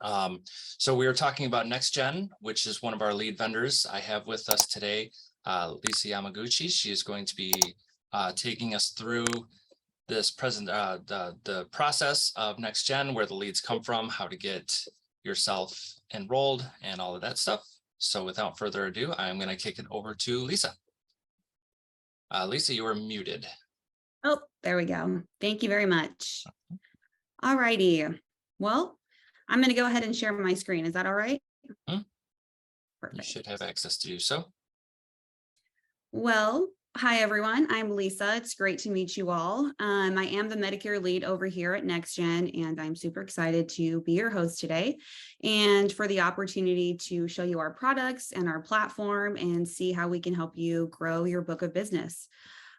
So we are talking about NextGen, which is one of our lead vendors. I have with us today Lisa Yamaguchi. She is going to be taking us through this the process of NextGen, where the leads come from, how to get yourself enrolled, and all of that stuff. So without further ado, I'm going to kick it over to Lisa. Lisa, you are muted. Oh, there we go. Thank you very much. All righty. Well, I'm going to go ahead and share my screen. Is that all right? Perfect. You should have access to do so. Well, hi, everyone. I'm Lisa. It's great to meet you all. I am the Medicare lead over here at NextGen, and I'm super excited to be your host today and for the opportunity to show you our products and our platform and see how we can help you grow your book of business.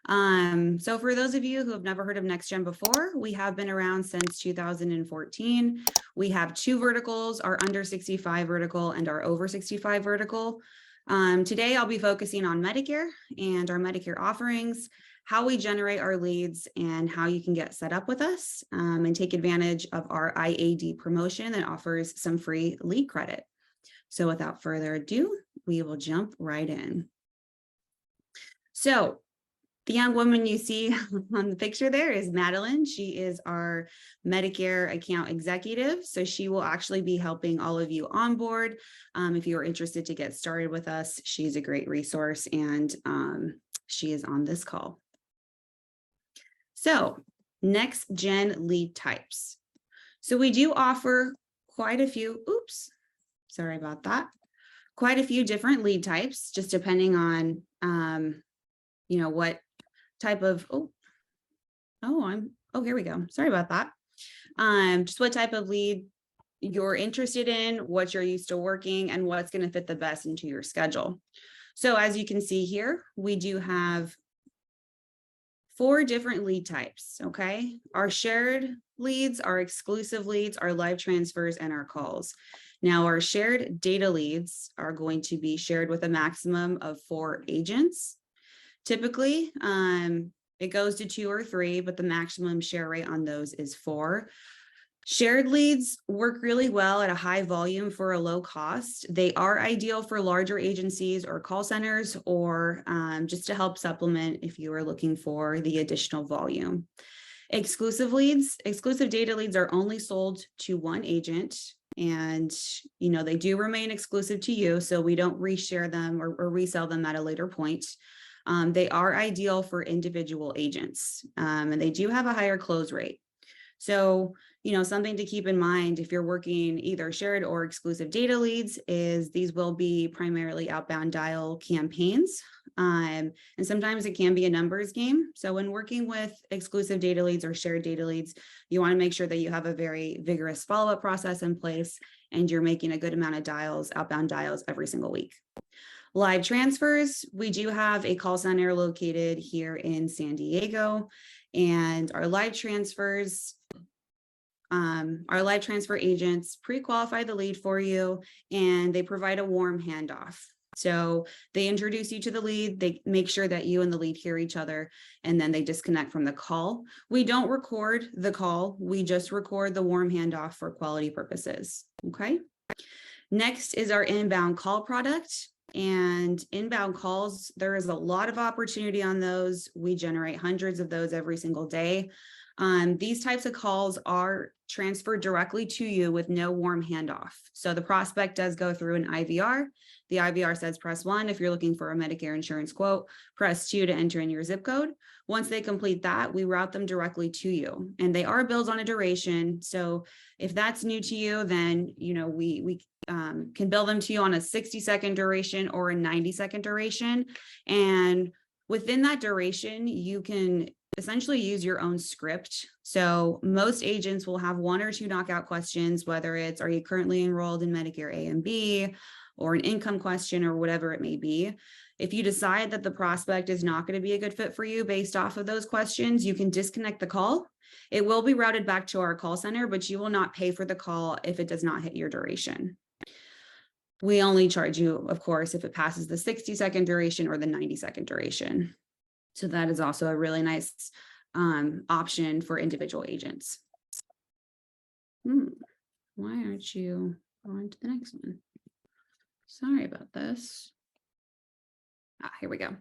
So for those of you who have never heard of NextGen before, we have been around since 2014. We have two verticals, our under 65 vertical and our over 65 vertical. Today, I'll be focusing on Medicare and our Medicare offerings, how we generate our leads, and how you can get set up with us and take advantage of our IAD promotion that offers some free lead credit. So without further ado, we will jump right in. So the young woman you see on the picture there is Madeline. She is our Medicare account executive. So she will actually be helping all of you onboard. If you are interested to get started with us, she's a great resource, and she is on this call. So NextGen lead types. So we do offer quite a few, sorry about that, quite a few different lead types, just depending on, what type of, here we go. Sorry about that. Just what type of lead you're interested in, what you're used to working, and what's going to fit the best into your schedule. So as you can see here, we do have 4 different lead types, okay? Our shared leads, our exclusive leads, our live transfers, and our calls. Now, our shared data leads are going to be shared with a maximum of 4 agents. Typically, it goes to 2 or 3, but the maximum share rate on those is 4. Shared leads work really well at a high volume for a low cost. They are ideal for larger agencies or call centers, or just to help supplement if you are looking for the additional volume. Exclusive data leads are only sold to 1 agent, and they do remain exclusive to you, so we don't reshare them or resell them at a later point. They are ideal for individual agents, and they do have a higher close rate. So, something to keep in mind if you're working either shared or exclusive data leads is these will be primarily outbound dial campaigns. And sometimes it can be a numbers game. So when working with exclusive data leads or shared data leads, you want to make sure that you have a very vigorous follow-up process in place and you're making a good amount of dials, outbound dials every single week. Live transfers, we do have a call center located here in San Diego, and our live transfer agents pre-qualify the lead for you, and they provide a warm handoff. So they introduce you to the lead, they make sure that you and the lead hear each other, and then they disconnect from the call. We don't record the call, we just record the warm handoff for quality purposes, okay? Next is our inbound call product. And inbound calls, there is a lot of opportunity on those. We generate hundreds of those every single day. These types of calls are transferred directly to you with no warm handoff. So the prospect does go through an IVR. The IVR says press 1 if you're looking for a Medicare insurance quote, press 2 to enter in your zip code. Once they complete that, we route them directly to you, and they are billed on a duration. So if that's new to you, then we can bill them to you on a 60-second duration or a 90-second duration. And within that duration, you can essentially use your own script. So most agents will have 1 or 2 knockout questions, whether it's, are you currently enrolled in Medicare A and B, or an income question, or whatever it may be. If you decide that the prospect is not going to be a good fit for you based off of those questions, you can disconnect the call. It will be routed back to our call center, but you will not pay for the call if it does not hit your duration. We only charge you, of course, if it passes the 60-second duration or the 90-second duration. So that is also a really nice option for individual agents. Why aren't you going to the next one? Sorry about this. Here we go.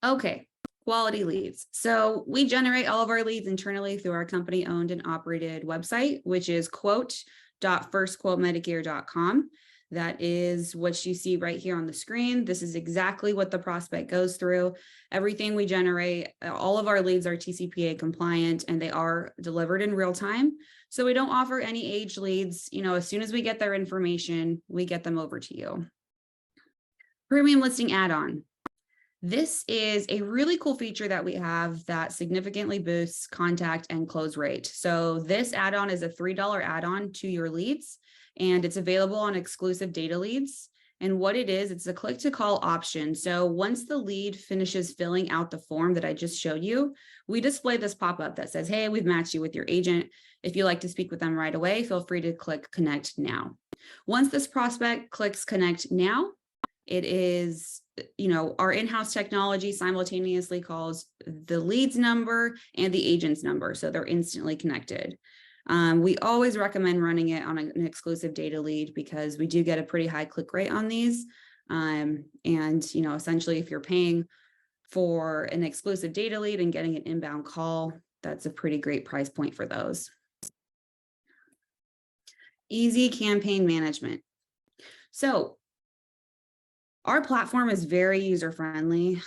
Okay, quality leads. So we generate all of our leads internally through our company owned and operated website, which is quote.firstquotemedicare.com. That is what you see right here on the screen. This is exactly what the prospect goes through. Everything we generate, all of our leads are TCPA compliant and they are delivered in real time. So we don't offer any aged leads. You know, as soon as we get their information, we get them over to you. Premium listing add-on. This is a really cool feature that we have that significantly boosts contact and close rate. So this add-on is a $3 add-on to your leads, and it's available on exclusive data leads. And what it is, it's a click to call option. So once the lead finishes filling out the form that I just showed you, we display this pop-up that says, hey, we've matched you with your agent. If you'd like to speak with them right away, feel free to click connect now. Once this prospect clicks connect now, it is, you know, our in-house technology simultaneously calls the leads number and the agent's number. So they're instantly connected. We always recommend running it on an exclusive data lead because we do get a pretty high click rate on these. And, you know, essentially if you're paying for an exclusive data lead and getting an inbound call, that's a pretty great price point for those. Easy campaign management. So our platform is very user-friendly.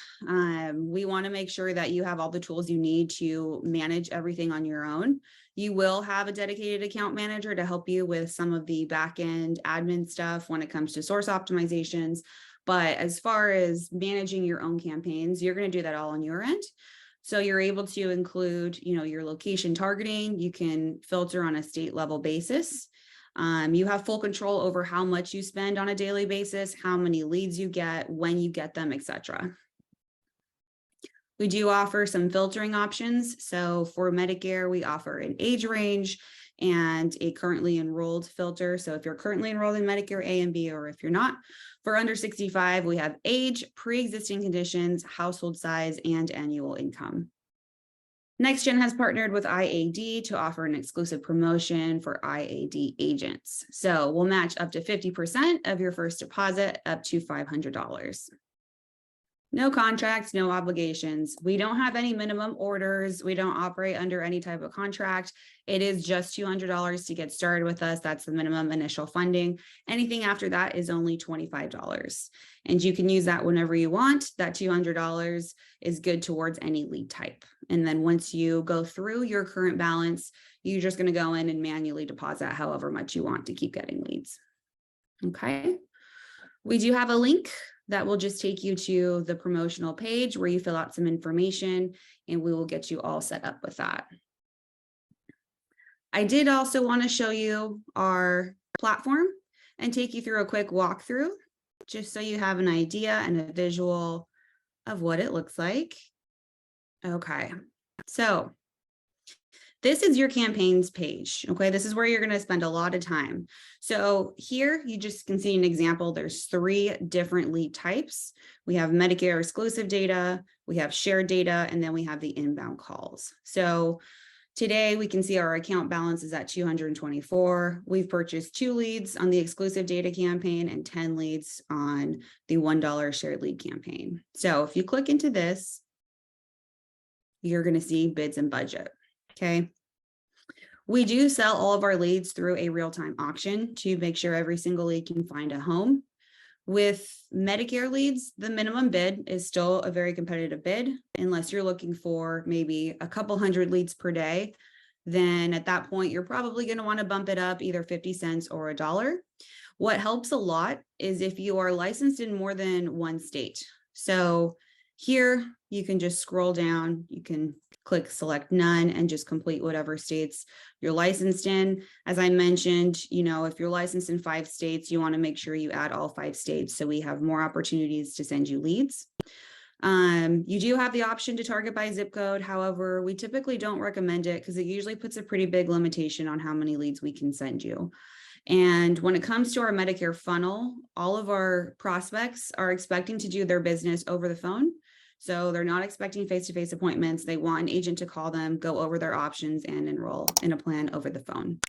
We want to make sure that you have all the tools you need to manage everything on your own. You will have a dedicated account manager to help you with some of the back-end admin stuff when it comes to source optimizations. But as far as managing your own campaigns, you're going to do that all on your end. So you're able to include, you know, your location targeting. You can filter on a state level basis. You have full control over how much you spend on a daily basis, how many leads you get, when you get them, etc. We do offer some filtering options. So for Medicare, we offer an age range and a currently enrolled filter. So if you're currently enrolled in Medicare A and B, or if you're not, for under 65, we have age, pre-existing conditions, household size, and annual income. NextGen has partnered with IAD to offer an exclusive promotion for IAD agents. So we'll match up to 50% of your first deposit up to $500. No contracts, no obligations. We don't have any minimum orders. We don't operate under any type of contract. It is just $200 to get started with us. That's the minimum initial funding. Anything after that is only $25. And you can use that whenever you want. That $200 is good towards any lead type. And then once you go through your current balance, you're just going to go in and manually deposit however much you want to keep getting leads. Okay. We do have a link that will just take you to the promotional page where you fill out some information and we will get you all set up with that. I did also want to show you our platform and take you through a quick walkthrough, just so you have an idea and a visual of what it looks like. Okay, so this is your campaigns page. Okay, this is where you're going to spend a lot of time. So here you just can see an example. There's 3 different lead types. We have Medicare exclusive data, we have shared data, and then we have the inbound calls. So today we can see our account balance is at 224. We've purchased 2 leads on the exclusive data campaign and 10 leads on the $1 shared lead campaign. So if you click into this, you're going to see bids and budget. Okay. We do sell all of our leads through a real-time auction to make sure every single lead can find a home. With Medicare leads, the minimum bid is still a very competitive bid, unless you're looking for maybe a couple hundred leads per day. Then at that point, you're probably going to want to bump it up either 50 cents or $1. What helps a lot is if you are licensed in more than one state. So here you can just scroll down, you can click select none and just complete whatever states you're licensed in. As I mentioned, you know, if you're licensed in 5 states, you want to make sure you add all 5 states so we have more opportunities to send you leads. You do have the option to target by zip code. However, we typically don't recommend it because it usually puts a pretty big limitation on how many leads we can send you. And when it comes to our Medicare funnel, all of our prospects are expecting to do their business over the phone. So they're not expecting face-to-face appointments. They want an agent to call them, go over their options, and enroll in a plan over the phone.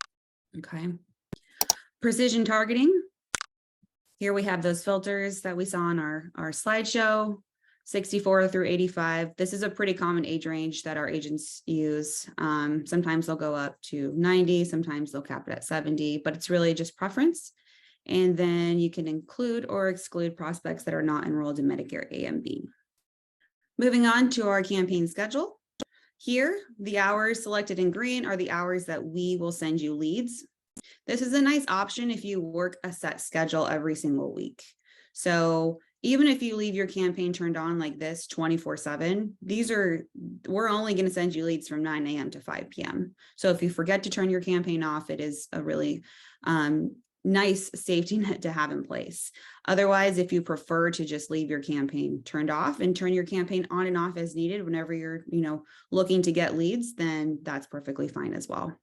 Okay. Precision targeting. Here we have those filters that we saw in our slideshow, 64 through 85. This is a pretty common age range that our agents use. Sometimes they'll go up to 90, sometimes they'll cap it at 70, but it's really just preference. And then you can include or exclude prospects that are not enrolled in Medicare A and B. Moving on to our campaign schedule. Here, the hours selected in green are the hours that we will send you leads. This is a nice option if you work a set schedule every single week. So even if you leave your campaign turned on like this 24/7, we're only going to send you leads from 9 a.m. to 5 p.m. So if you forget to turn your campaign off, it is a really nice safety net to have in place. Otherwise, if you prefer to just leave your campaign turned off and turn your campaign on and off as needed whenever you're, looking to get leads, then that's perfectly fine as well.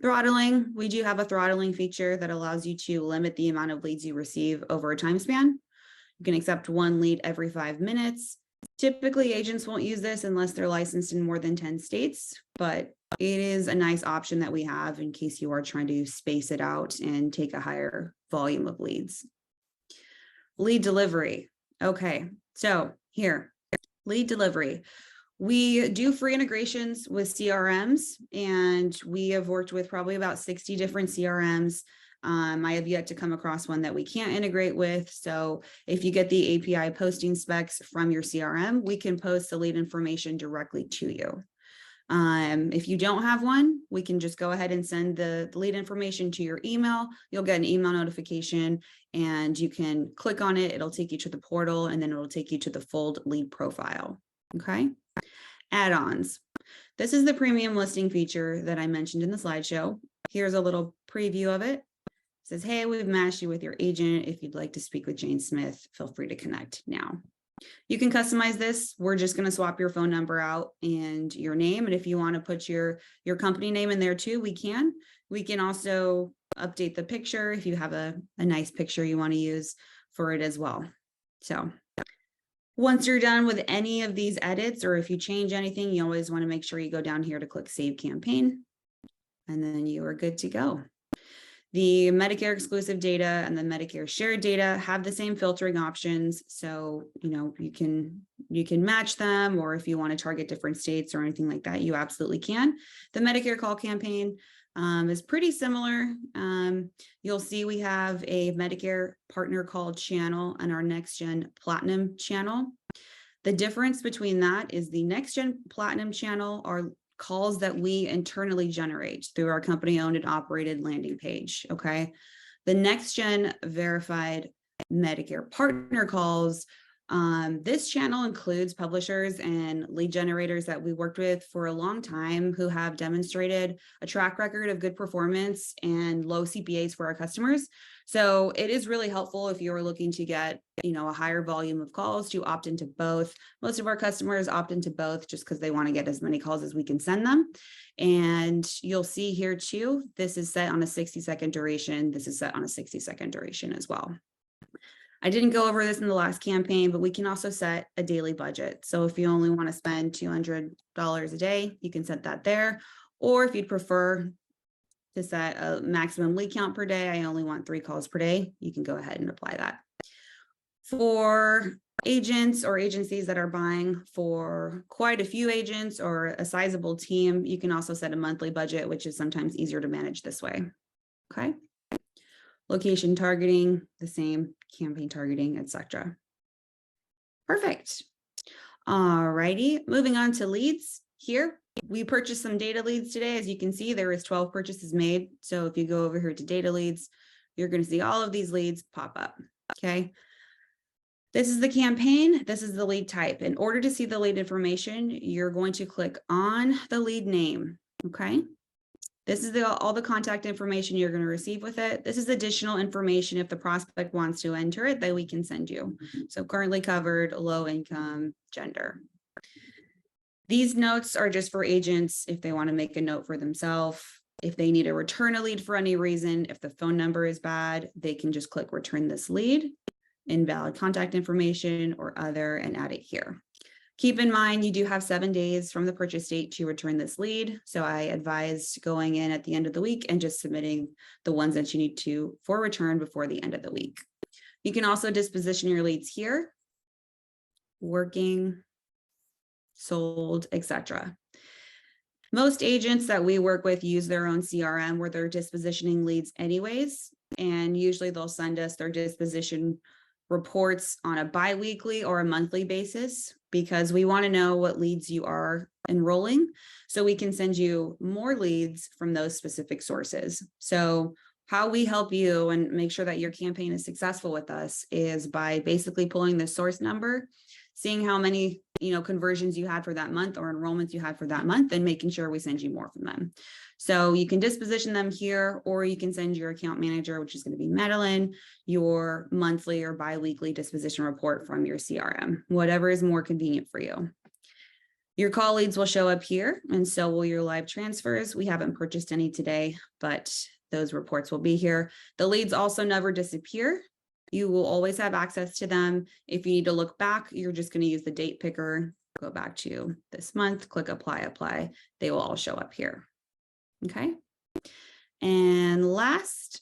Throttling, we do have a throttling feature that allows you to limit the amount of leads you receive over a time span. You can accept one lead every 5 minutes. Typically, agents won't use this unless they're licensed in more than 10 states, but it is a nice option that we have in case you are trying to space it out and take a higher volume of leads. Lead delivery. Okay, so here, lead delivery. We do free integrations with CRMs, and we have worked with probably about 60 different CRMs. I have yet to come across one that we can't integrate with. So if you get the API posting specs from your CRM, we can post the lead information directly to you. If you don't have one, we can just go ahead and send the lead information to your email. You'll get an email notification and you can click on it. It'll take you to the portal and then it'll take you to the full lead profile. Okay. Add-ons. This is the premium listing feature that I mentioned in the slideshow. Here's a little preview of it. It says, hey, we've matched you with your agent. If you'd like to speak with Jane Smith, feel free to connect now. You can customize this. We're just going to swap your phone number out and your name. And if you want to put your company name in there too, we can. We can also update the picture if you have a nice picture you want to use for it as well. So once you're done with any of these edits, or if you change anything, you always want to make sure you go down here to click Save Campaign, and then you are good to go. The Medicare exclusive data and the Medicare shared data have the same filtering options. So, you can match them, or if you want to target different states or anything like that, you absolutely can. The Medicare call campaign is pretty similar. You'll see we have a Medicare partner call channel and our NextGen Platinum channel. The difference between that is the NextGen Platinum channel are calls that we internally generate through our company owned and operated landing page. Okay. The NextGen verified Medicare partner calls. This channel includes publishers and lead generators that we worked with for a long time who have demonstrated a track record of good performance and low CPAs for our customers. So it is really helpful if you're looking to get, a higher volume of calls to opt into both. Most of our customers opt into both just because they want to get as many calls as we can send them. And you'll see here too, this is set on a 60-second duration. This is set on a 60-second duration as well. I didn't go over this in the last campaign, but we can also set a daily budget. So if you only want to spend $200 a day, you can set that there. Or if you'd prefer to set a maximum lead count per day, I only want 3 calls per day, you can go ahead and apply that. For agents or agencies that are buying for quite a few agents or a sizable team, you can also set a monthly budget, which is sometimes easier to manage this way. Okay. Location targeting, the same, campaign targeting, etc. Perfect. All righty, moving on to leads. Here, we purchased some data leads today. As you can see, there is 12 purchases made. So if you go over here to data leads, you're going to see all of these leads pop up. Okay. This is the campaign. This is the lead type. In order to see the lead information, you're going to click on the lead name. Okay. This is all the contact information you're going to receive with it. This is additional information if the prospect wants to enter it that we can send you. So currently covered, low income, gender. These notes are just for agents if they want to make a note for themselves. If they need to return a lead for any reason, if the phone number is bad, they can just click return this lead, invalid contact information or other, and add it here. Keep in mind, you do have 7 days from the purchase date to return this lead. So I advise going in at the end of the week and just submitting the ones that you need to for return before the end of the week. You can also disposition your leads here, working, sold, etc. Most agents that we work with use their own CRM where they're dispositioning leads anyways, and usually they'll send us their disposition reports on a bi-weekly or a monthly basis because we want to know what leads you are enrolling so we can send you more leads from those specific sources. So how we help you and make sure that your campaign is successful with us is by basically pulling the source number, seeing how many conversions you had for that month or enrollments you had for that month, and making sure we send you more from them. So you can disposition them here, or you can send your account manager, which is going to be Madeline, your monthly or bi-weekly disposition report from your CRM, whatever is more convenient for you. Your call leads will show up here, and so will your live transfers. We haven't purchased any today, but those reports will be here. The leads also never disappear. You will always have access to them. If you need to look back, you're just going to use the date picker, go back to this month, click apply. They will all show up here. Okay. And last,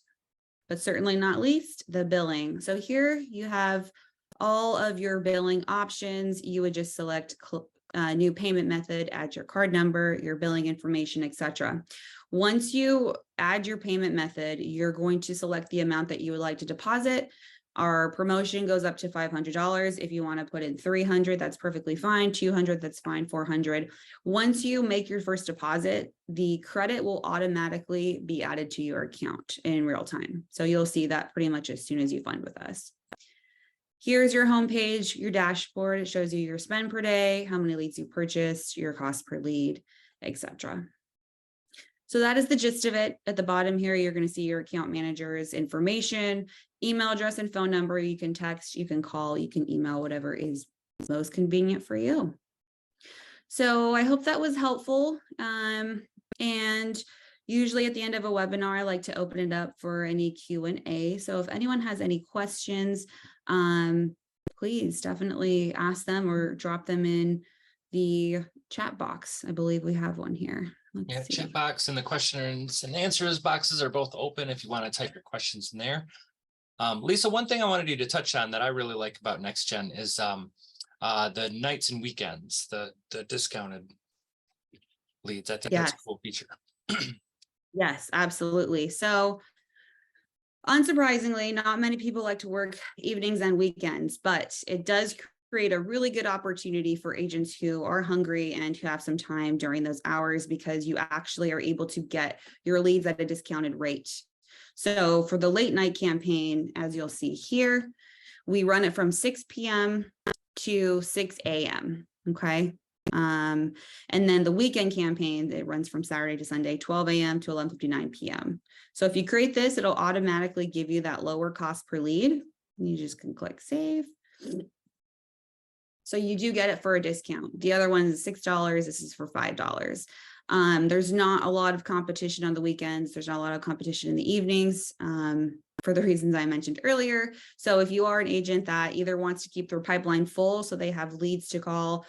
but certainly not least, the billing. So here you have all of your billing options. You would just select new payment method, add your card number, your billing information, etc. Once you add your payment method, you're going to select the amount that you would like to deposit. Our promotion goes up to $500. If you want to put in $300, that's perfectly fine. $200, that's fine. $400. Once you make your first deposit, the credit will automatically be added to your account in real time. So you'll see that pretty much as soon as you fund with us. Here's your homepage, your dashboard. It shows you your spend per day, how many leads you purchased, your cost per lead, etc. So that is the gist of it. At the bottom here, you're going to see your account manager's information, email address and phone number. You can text, you can call, you can email, whatever is most convenient for you. So I hope that was helpful. And usually at the end of a webinar, I like to open it up for any Q&A. So if anyone has any questions, please definitely ask them or drop them in the chat box. I believe we have one here. Let's see. Chat box and the questions and answers boxes are both open if you want to type your questions in there. Lisa, one thing I wanted you to touch on that I really like about NextGen is the nights and weekends, the discounted leads. I think that's a cool feature. Yes, absolutely. So unsurprisingly, not many people like to work evenings and weekends, but it does create a really good opportunity for agents who are hungry and who have some time during those hours, because you actually are able to get your leads at a discounted rate. So for the late night campaign, as you'll see here, we run it from 6 p.m. to 6 a.m. Okay. And then the weekend campaign, it runs from Saturday to Sunday, 12 a.m. to 11:59 p.m. So if you create this, it'll automatically give you that lower cost per lead. You just can click save. So you do get it for a discount. The other one is $6. This is for $5. There's not a lot of competition on the weekends. There's not a lot of competition in the evenings for the reasons I mentioned earlier. So if you are an agent that either wants to keep their pipeline full so they have leads to call,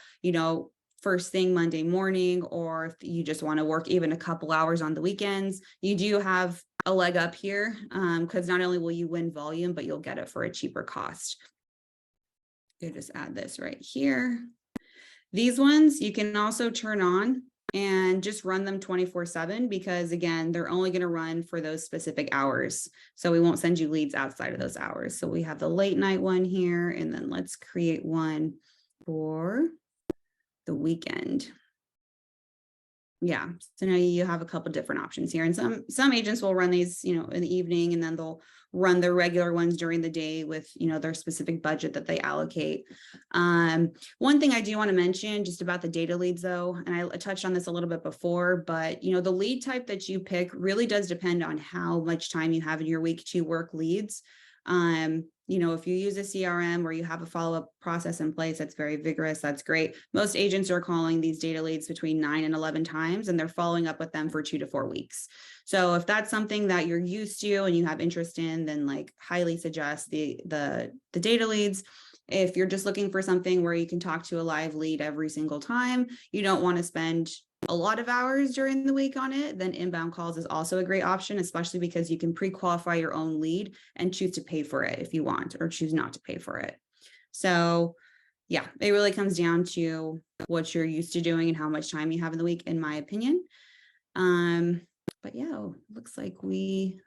first thing Monday morning, or if you just want to work even a couple hours on the weekends, you do have a leg up here because not only will you win volume, but you'll get it for a cheaper cost. You just add this right here. These ones you can also turn on and just run them 24/7 because again, they're only going to run for those specific hours. So we won't send you leads outside of those hours. So we have the late night one here, and then let's create one for the weekend. Yeah, so now you have a couple different options here, and some agents will run these, in the evening, and then they'll run their regular ones during the day with, their specific budget that they allocate. One thing I do want to mention just about the data leads though, and I touched on this a little bit before, but the lead type that you pick really does depend on how much time you have in your week to work leads. If you use a CRM or you have a follow-up process in place that's very vigorous, that's great. Most agents are calling these data leads between 9 and 11 times, and they're following up with them for 2 to 4 weeks. So if that's something that you're used to and you have interest in, then highly suggest the data leads. If you're just looking for something where you can talk to a live lead every single time, you don't want to spend a lot of hours during the week on it, then inbound calls is also a great option, especially because you can pre-qualify your own lead and choose to pay for it if you want, or choose not to pay for it. So yeah, it really comes down to what you're used to doing and how much time you have in the week, in my opinion. But yeah, looks like we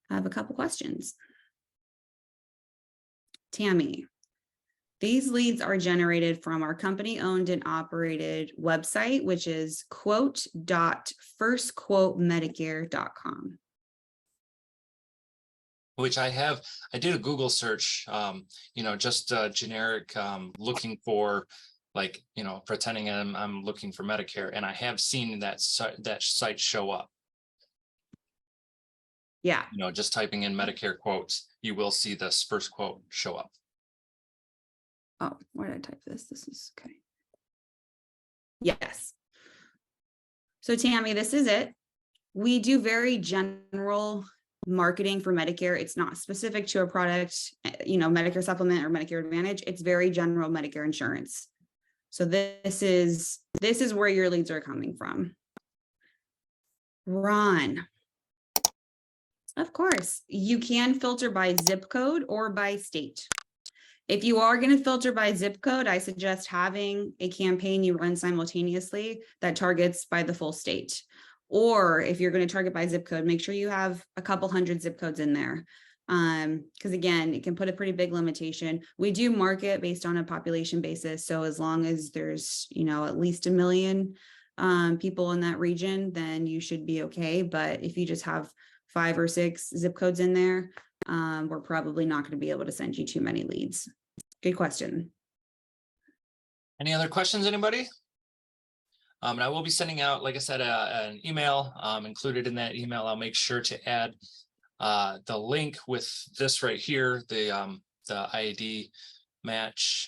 have a couple questions. Tammy, these leads are generated from our company owned and operated website, which is quote.firstquotemedicare.com. Which I did a Google search, just generic, looking for, like, pretending I'm looking for Medicare, and I have seen that site show up. Yeah. Just typing in Medicare quotes, you will see this first quote show up. Oh, where did I type this? This is okay. Yes. So Tammy, this is it. We do very general marketing for Medicare. It's not specific to a product, Medicare supplement or Medicare Advantage. It's very general Medicare insurance. So this is where your leads are coming from. Ron. Of course, you can filter by zip code or by state. If you are going to filter by zip code, I suggest having a campaign you run simultaneously that targets by the full state. Or if you're going to target by zip code, make sure you have a couple hundred zip codes in there. Because again, it can put a pretty big limitation. We do market based on a population basis. So as long as there's, at least 1 million people in that region, then you should be okay. But if you just have 5 or 6 zip codes in there, we're probably not going to be able to send you too many leads. Good question. Any other questions, anybody? And I will be sending out, like I said, an email. Included in that email, I'll make sure to add the link with this right here, the IAD match.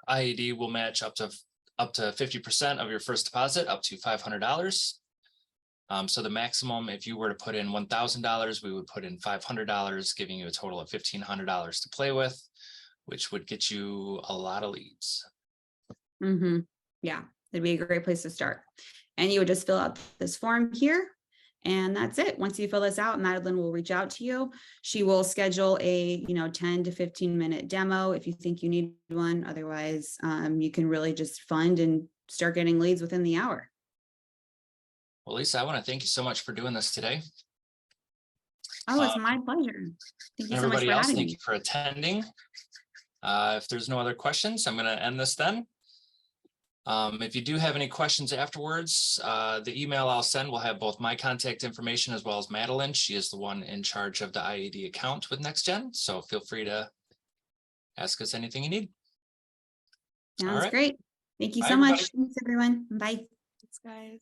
IAD will match up to 50% of your first deposit, up to $500. So the maximum, if you were to put in $1,000, we would put in $500, giving you a total of $1,500 to play with, which would get you a lot of leads. Mm-hmm. Yeah, it'd be a great place to start. And you would just fill out this form here, and that's it. Once you fill this out, Madeline will reach out to you. She will schedule a 10 to 15 minute demo if you think you need one. Otherwise, you can really just fund and start getting leads within the hour. Well, Lisa, I want to thank you so much for doing this today. Oh, it's my pleasure. Thank you so much everybody for else, having thank me. you for attending. If there's no other questions, I'm going to end this then. If you do have any questions afterwards, the email I'll send will have both my contact information as well as Madeline. She is the one in charge of the IAD account with NextGen, so feel free to ask us anything you need. Sounds great. Thank you Bye, so everybody. much. Thanks, everyone. Bye. Thanks, guys.